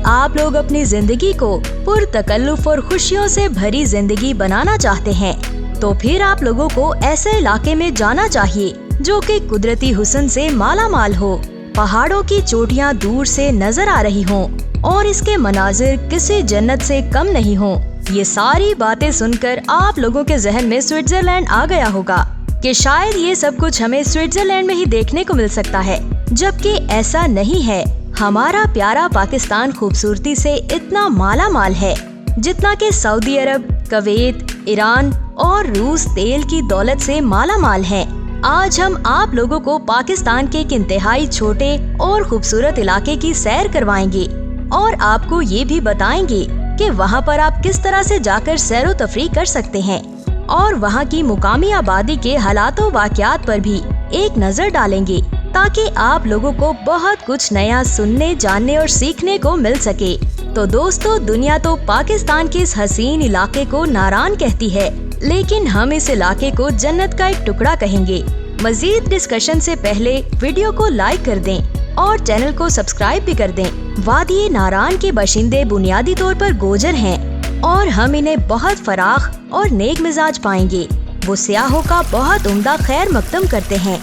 आप लोग अपनी जिंदगी को पुरतकल्लुफ और खुशियों से भरी जिंदगी बनाना चाहते हैं, तो फिर आप लोगों को ऐसे इलाके में जाना चाहिए जो कि कुदरती हुस्न से माला माल हो, पहाड़ों की चोटियां दूर से नजर आ रही हों और इसके मनाजिर किसी जन्नत से कम नहीं हों। ये सारी बातें सुनकर आप लोगों के जहन में स्विट्जरलैंड आ गया होगा कि शायद ये सब कुछ हमें स्विट्जरलैंड में ही देखने को मिल सकता है, जबकि ऐसा नहीं है। हमारा प्यारा पाकिस्तान खूबसूरती से इतना माला माल है जितना कि सऊदी अरब, कुवैत, ईरान और रूस तेल की दौलत से माला माल है। आज हम आप लोगों को पाकिस्तान के एक इंतहाई छोटे और खूबसूरत इलाके की सैर करवाएंगे और आपको ये भी बताएंगे कि वहाँ पर आप किस तरह से जाकर सैरो तफरीह कर सकते हैं और वहाँ की मुकामी आबादी के हालातों वाक़यात पर भी एक नजर डालेंगे ताकि आप लोगों को बहुत कुछ नया सुनने, जानने और सीखने को मिल सके। तो दोस्तों, दुनिया तो पाकिस्तान के इस हसीन इलाके को नारान कहती है, लेकिन हम इस इलाके को जन्नत का एक टुकड़ा कहेंगे। मजीद डिस्कशन से पहले वीडियो को लाइक कर दें और चैनल को सब्सक्राइब भी कर दें। वादी नारान के बाशिंदे बुनियादी तौर पर गोजर हैं और हम इन्हें बहुत फराख और नेक मिजाज पाएंगे। वो सियाहों का बहुत उम्दा खैर मकदम करते हैं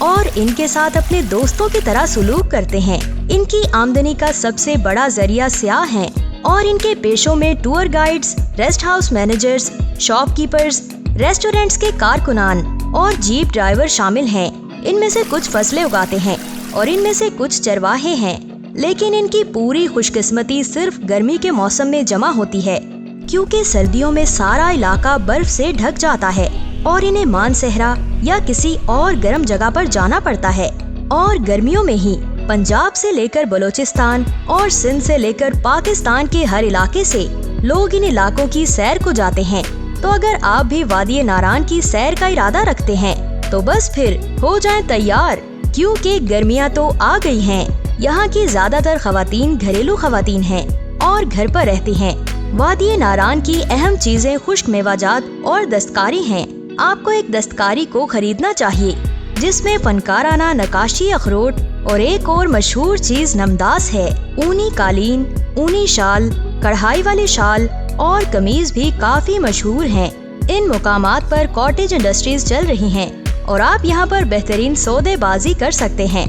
और इनके साथ अपने दोस्तों की तरह सुलूक करते हैं। इनकी आमदनी का सबसे बड़ा जरिया सियाह हैं और इनके पेशों में tour guides, rest house managers, shopkeepers, restaurants के कारकुनान और जीप ड्राइवर शामिल हैं। इनमें से कुछ फसलें उगाते हैं और इनमें से कुछ चरवाहे हैं, लेकिन इनकी पूरी खुशकिस्मती सिर्फ गर्मी के मौसम में जमा होती है, क्योंकि सर्दियों में सारा इलाका बर्फ से ढक जाता है और इन्हें मानसहरा या किसी और गर्म जगह पर जाना पड़ता है। और गर्मियों में ही पंजाब से लेकर बलोचिस्तान और सिंध से लेकर पाकिस्तान के हर इलाके से लोग इन इलाकों की सैर को जाते हैं। तो अगर आप भी वादी नारान की सैर का इरादा रखते हैं तो बस फिर हो जाएं तैयार, क्योंकि गर्मियां तो आ गई हैं। यहाँ की ज्यादातर खवातीन घरेलू खवातीन हैं और घर पर रहती हैं। वादी नारान की अहम चीजें खुश्क मेवाजात और दस्तकारी हैं। आपको एक दस्तकारी को खरीदना चाहिए जिसमें फनकाराना नकाशी अखरोट और एक और मशहूर चीज नमदास है। ऊनी कालीन, ऊनी शाल, कढ़ाई वाले शाल और कमीज भी काफी मशहूर हैं। इन मुकामात पर कॉटेज इंडस्ट्रीज चल रही हैं और आप यहाँ पर बेहतरीन सौदेबाजी कर सकते हैं।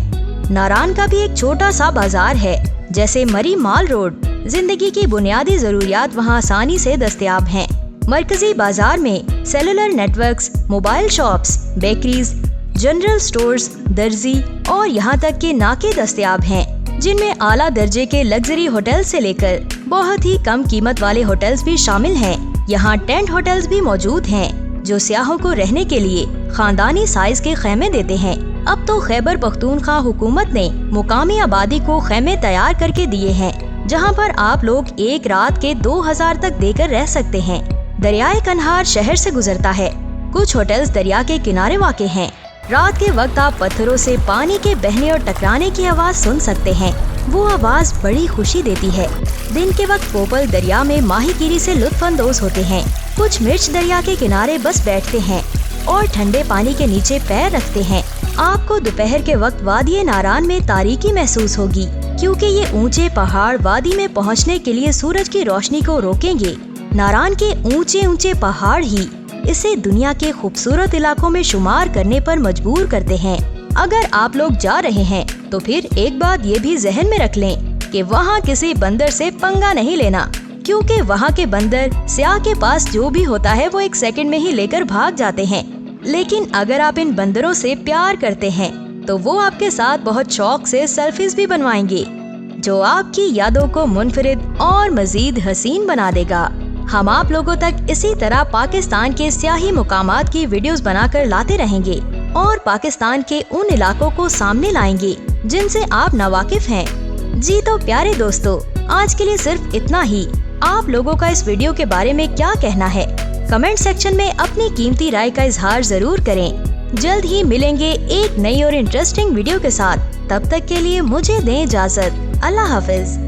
नारान का भी एक छोटा सा बाजार है, जैसे मरी माल रोड। जिंदगी की बुनियादी जरूरियात वहाँ आसानी से दस्तयाब हैं। मरकजी बाजार में cellular networks, mobile shops, bakeries, general stores, दर्जी और यहाँ तक के नाके दस्तयाब हैं, जिनमें आला दर्जे के लग्जरी होटल से लेकर बहुत ही कम कीमत वाले होटल्स भी शामिल हैं। यहाँ टेंट होटल्स भी मौजूद हैं जो सियाहों को रहने के लिए खानदानी साइज के खेमे देते हैं। अब तो खैबर पख्तूनख्वा हुकूमत ने मुकामी आबादी को खेमे तैयार करके दिए हैं, जहाँ पर आप लोग एक रात के 2000 तक देकर रह सकते हैं। दरियाए कन्हार शहर से गुजरता है। कुछ होटल्स दरिया के किनारे वाक़े हैं। रात के वक्त आप पत्थरों से पानी के बहने और टकराने की आवाज सुन सकते हैं। वो आवाज बड़ी खुशी देती है। दिन के वक्त पोपल दरिया में माहीगीरी से लुत्फ अंदोज होते हैं। कुछ मिर्च दरिया के किनारे बस बैठते हैं और ठंडे पानी के नीचे पैर रखते हैं। आपको दोपहर के वक्त वादी नारान में तारीकी महसूस होगी, क्योंकि ये ऊंचे पहाड़ वादी में पहुंचने के लिए सूरज की रोशनी को रोकेंगे। नारान के ऊंचे ऊंचे पहाड़ ही इसे दुनिया के खूबसूरत इलाकों में शुमार करने पर मजबूर करते हैं। अगर आप लोग जा रहे हैं तो फिर एक बात ये भी जहन में रख लें कि वहाँ किसी बंदर से पंगा नहीं लेना, क्योंकि वहाँ के बंदर सियाह के पास जो भी होता है वो 1 सेकंड में ही लेकर भाग जाते हैं। लेकिन अगर आप इन बंदरों से प्यार करते हैं तो वो आपके साथ बहुत शौक से सेल्फीज भी बनवाएंगे, जो आपकी यादों को मुनफरिद और मजीद हसीन बना देगा। हम आप लोगों तक इसी तरह पाकिस्तान के सियाही मुकामात की वीडियोस बनाकर लाते रहेंगे और पाकिस्तान के उन इलाकों को सामने लाएंगे जिनसे आप नावाकिफ हैं। जी तो प्यारे दोस्तों, आज के लिए सिर्फ इतना ही। आप लोगों का इस वीडियो के बारे में क्या कहना है? कमेंट सेक्शन में अपनी कीमती राय का इजहार जरूर करें। जल्द ही मिलेंगे एक नई और इंटरेस्टिंग वीडियो के साथ। तब तक के लिए मुझे दें इजाजत। अल्लाह हाफिज।